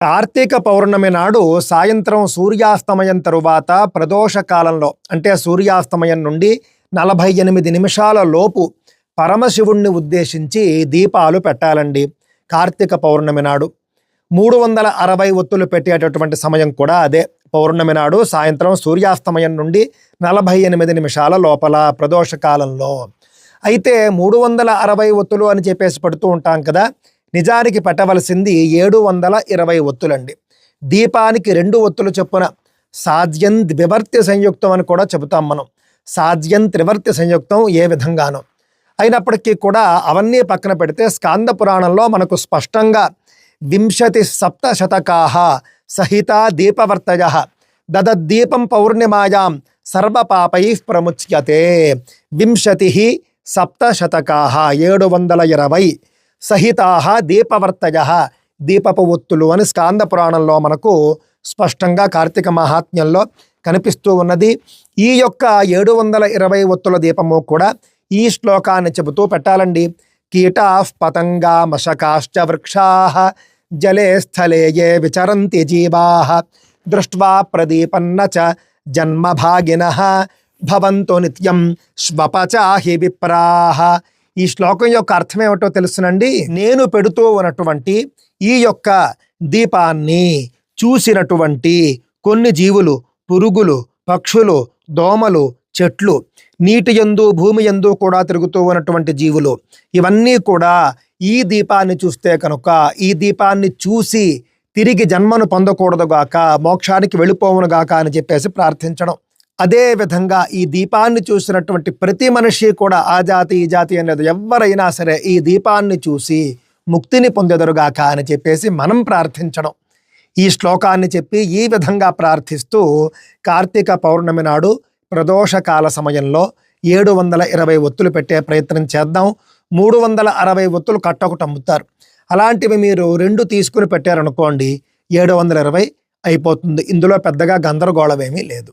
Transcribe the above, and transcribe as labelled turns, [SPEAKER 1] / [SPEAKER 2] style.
[SPEAKER 1] కార్తీక పౌర్ణమి నాడు సాయంత్రం సూర్యాస్తమయం తరువాత ప్రదోష కాలంలో అంటే సూర్యాస్తమయం నుండి 48 నిమిషాల లోపు పరమశివుణ్ణి ఉద్దేశించి దీపాలు పెట్టాలండి. కార్తీక పౌర్ణమి నాడు 360 ఒత్తులు పెట్టేటటువంటి సమయం కూడా అదే. పౌర్ణమి నాడు సాయంత్రం సూర్యాస్తమయం నుండి 48 నిమిషాల లోపల ప్రదోష కాలంలో. అయితే 360 ఒత్తులు అని చెప్పేసి పడుతూ ఉంటాం కదా, నిజానికి పెట్టవలసింది 720 ఒత్తులండి. దీపానికి 2 ఒత్తులు చొప్పున సాధ్యం ద్వివర్తి సంయుక్తం అని కూడా చెబుతాం మనం. సాధ్యం త్రివర్తి సంయుక్తం ఏ విధంగానో అయినప్పటికీ కూడా అవన్నీ పక్కన పెడితే స్కాంద పురాణంలో మనకు స్పష్టంగా 27 సప్తశతకాః సహిత దీపవర్తయ దదద్దీపం పౌర్ణిమాయాం సర్వపాపైః ప్రముచ్యతే. 27 సప్తశతకాః 720 సహితాః దీపవర్తయ దీపపు ఒత్తులు అని స్కాంద పురాణంలో మనకు స్పష్టంగా కార్తీక మహాత్మ్యంలో కనిపిస్తూ ఉన్నది. ఈ యొక్క 720 ఒత్తుల దీపము కూడా ఈ శ్లోకాన్ని చెబుతూ పెట్టాలండి. కీటాః పతంగా మశకాశ్చ వృక్షాః జలే స్థలే ఏ విచరంతి జీవాః దృష్ట్వా ప్రదీపన్న చ జన్మభాగినః భవంతు నిత్యం శ్వపచాహి విప్రాః. ఈ శ్లోకం యొక్క అర్థం ఏమిటో తెలుసునండి. నేను పెడుతూ ఉన్నటువంటి ఈ యొక్క దీపాన్ని చూసినటువంటి కొన్ని జీవులు, పురుగులు, పక్షులు, దోమలు, చెట్లు, నీటి యందు భూమి యందు కూడా తిరుగుతూ ఉన్నటువంటి జీవులు ఇవన్నీ కూడా ఈ దీపాన్ని చూస్తే కనుక ఈ దీపాన్ని చూసి తిరిగి జన్మను పొందకూడదుగాక, మోక్షానికి వెళ్ళిపోవునుగాక అని చెప్పేసి ప్రార్థించడం. అదే విధంగా ఈ దీపాన్ని చూసినటువంటి ప్రతి మనిషి కూడా ఆ జాతి ఈ జాతి అనేది ఎవరైనా సరే ఈ దీపాన్ని చూసి ముక్తిని పొందెదరుగాక అని చెప్పేసి మనం ప్రార్థించడం. ఈ శ్లోకాన్ని చెప్పి ఈ విధంగా ప్రార్థిస్తూ కార్తీక పౌర్ణమి నాడు ప్రదోషకాల సమయంలో 720 ఒత్తులు పెట్టే ప్రయత్నం చేద్దాం. 360 ఒత్తులు కట్టొకటి అమ్ముతారు. అలాంటివి మీరు 2 తీసుకుని పెట్టారనుకోండి 720 అయిపోతుంది. ఇందులో పెద్దగా గందరగోళమేమీ లేదు.